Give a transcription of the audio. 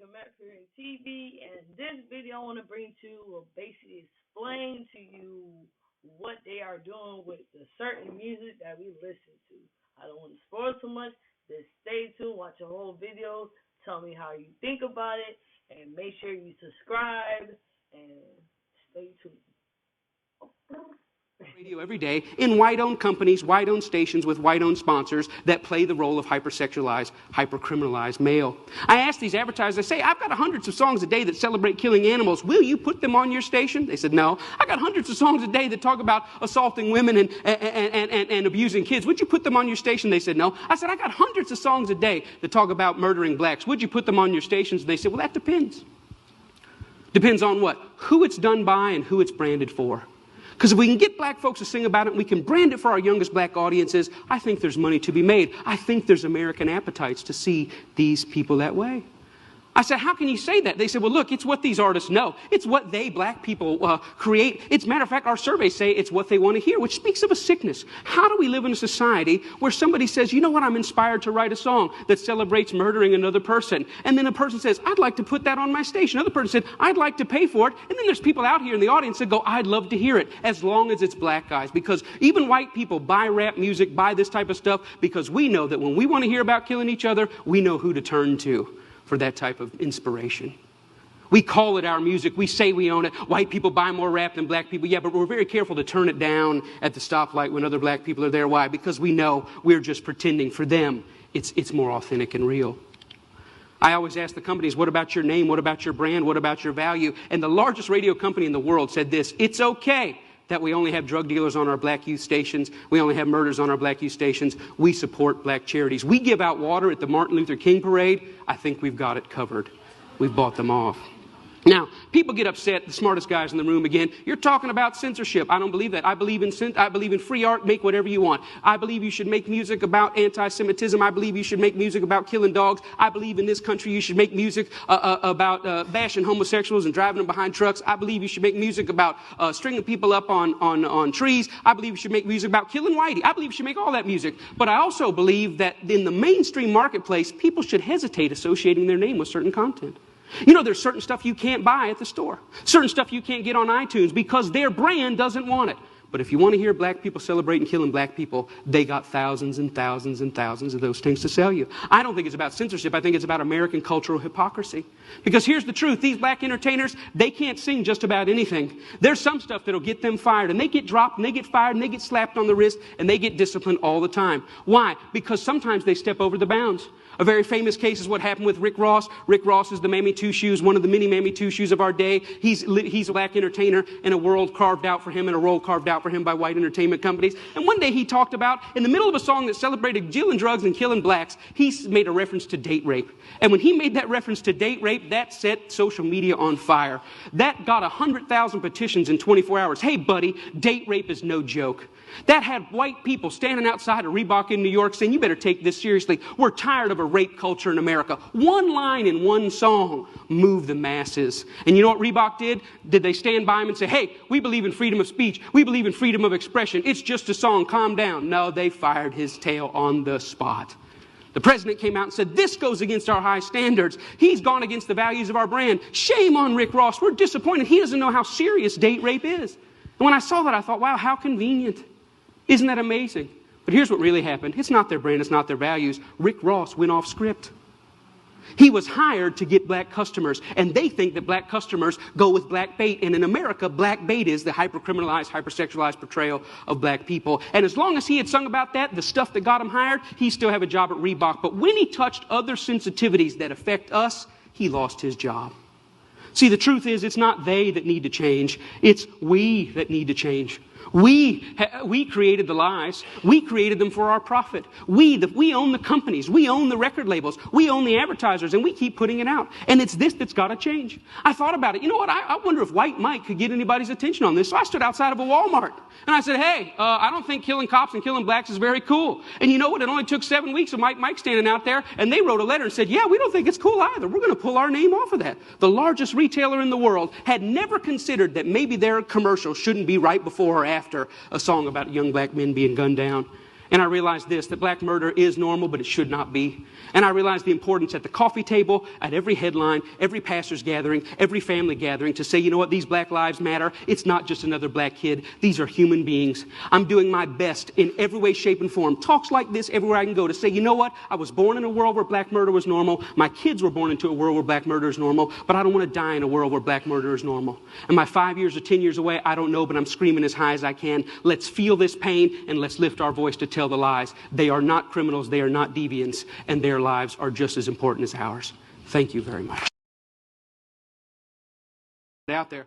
KEMET TV, and this video I want to bring to you will basically explain to you what they are doing with the certain music that we listen to. I don't want to spoil too much. Just stay tuned, watch the whole video, tell me how you think about it, and make sure you subscribe and stay tuned. Radio every day in white-owned companies, white-owned stations with white-owned sponsors that play the role of hypersexualized, hypercriminalized male. I asked these advertisers, I say, I've got hundreds of songs a day that celebrate killing animals. Will you put them on your station? They said, no. I got hundreds of songs a day that talk about assaulting women and abusing kids. Would you put them on your station? They said, no. I said, I got hundreds of songs a day that talk about murdering blacks. Would you put them on your stations? They said, well, that depends. Depends on what? Who it's done by and who it's branded for. Because if we can get black folks to sing about it and we can brand it for our youngest black audiences, I think there's money to be made. I think there's American appetites to see these people that way. I said, how can you say that? They said, well, look, it's what these artists know. It's what they, black people, create. It's, matter of fact, our surveys say it's what they want to hear, which speaks of a sickness. How do we live in a society where somebody says, you know what, I'm inspired to write a song that celebrates murdering another person. And then a person says, I'd like to put that on my station. Another person said, I'd like to pay for it. And then there's people out here in the audience that go, I'd love to hear it, as long as it's black guys. Because even white people buy rap music, buy this type of stuff, because we know that when we want to hear about killing each other, we know who to turn to for that type of inspiration. We call it our music. We say we own it. White people buy more rap than black people. Yeah, but we're very careful to turn it down at the stoplight when other black people are there. Why? Because we know we're just pretending. For them, it's more authentic and real. I always ask the companies, what about your name? What about your brand? What about your value? And the largest radio company in the world said this: it's okay that we only have drug dealers on our black youth stations. We only have murders on our black youth stations. We support black charities. We give out water at the Martin Luther King parade. I think we've got it covered. We've bought them off. Now, people get upset, the smartest guys in the room again. You're talking about censorship. I don't believe that. I believe in free art. Make whatever you want. I believe you should make music about anti-Semitism. I believe you should make music about killing dogs. I believe in this country you should make music about bashing homosexuals and driving them behind trucks. I believe you should make music about stringing people up on trees. I believe you should make music about killing whitey. I believe you should make all that music. But I also believe that in the mainstream marketplace, people should hesitate associating their name with certain content. You know, there's certain stuff you can't buy at the store. Certain stuff you can't get on iTunes because their brand doesn't want it. But if you want to hear black people celebrating killing black people, they got thousands and thousands and thousands of those things to sell you. I don't think it's about censorship. I think it's about American cultural hypocrisy. Because here's the truth. These black entertainers, they can't sing just about anything. There's some stuff that'll get them fired. And they get dropped and they get fired and they get slapped on the wrist and they get disciplined all the time. Why? Because sometimes they step over the bounds. A very famous case is what happened with Rick Ross. Rick Ross is the Mammy Two Shoes, one of the many Mammy Two Shoes of our day. He's a black entertainer in a world carved out for him and a role carved out for him by white entertainment companies. And one day he talked about, in the middle of a song that celebrated dealing drugs and killing blacks, he made a reference to date rape. And when he made that reference to date rape, that set social media on fire. That got 100,000 petitions in 24 hours. Hey, buddy, date rape is no joke. That had white people standing outside of Reebok in New York saying, you better take this seriously. We're tired of a rape culture in America. One line in one song moved the masses. And you know what Reebok did? Did they stand by him and say, hey, we believe in freedom of speech. We believe in freedom of expression. It's just a song. Calm down. No, they fired his tail on the spot. The president came out and said, this goes against our high standards. He's gone against the values of our brand. Shame on Rick Ross. We're disappointed. He doesn't know how serious date rape is. And when I saw that, I thought, wow, how convenient. Isn't that amazing? But here's what really happened. It's not their brand. It's not their values. Rick Ross went off script. He was hired to get black customers, and they think that black customers go with black bait. And in America, black bait is the hypercriminalized, hypersexualized portrayal of black people. And as long as he had sung about that, the stuff that got him hired, he still have a job at Reebok. But when he touched other sensitivities that affect us, he lost his job. See, the truth is, it's not they that need to change. It's we that need to change. We created the lies. We created them for our profit. We own the companies. We own the record labels. We own the advertisers, and we keep putting it out. And it's this that's got to change. I thought about it. You know what? I wonder if White Mike could get anybody's attention on this. So I stood outside of a Walmart, and I said, hey, I don't think killing cops and killing blacks is very cool. And you know what? It only took 7 weeks of Mike standing out there, and they wrote a letter and said, yeah, we don't think it's cool either. We're going to pull our name off of that. The largest retailer in the world had never considered that maybe their commercial shouldn't be right before or after a song about young black men being gunned down. And I realized this, that black murder is normal, but it should not be. And I realized the importance at the coffee table, at every headline, every pastor's gathering, every family gathering to say, you know what, these black lives matter. It's not just another black kid. These are human beings. I'm doing my best in every way, shape, and form. Talks like this everywhere I can go to say, you know what, I was born in a world where black murder was normal. My kids were born into a world where black murder is normal, but I don't want to die in a world where black murder is normal. Am I 5 years or 10 years away? I don't know, but I'm screaming as high as I can. Let's feel this pain and let's lift our voice to tell the lies. They are not criminals, they are not deviants, and their lives are just as important as ours. Thank you very much. Out there.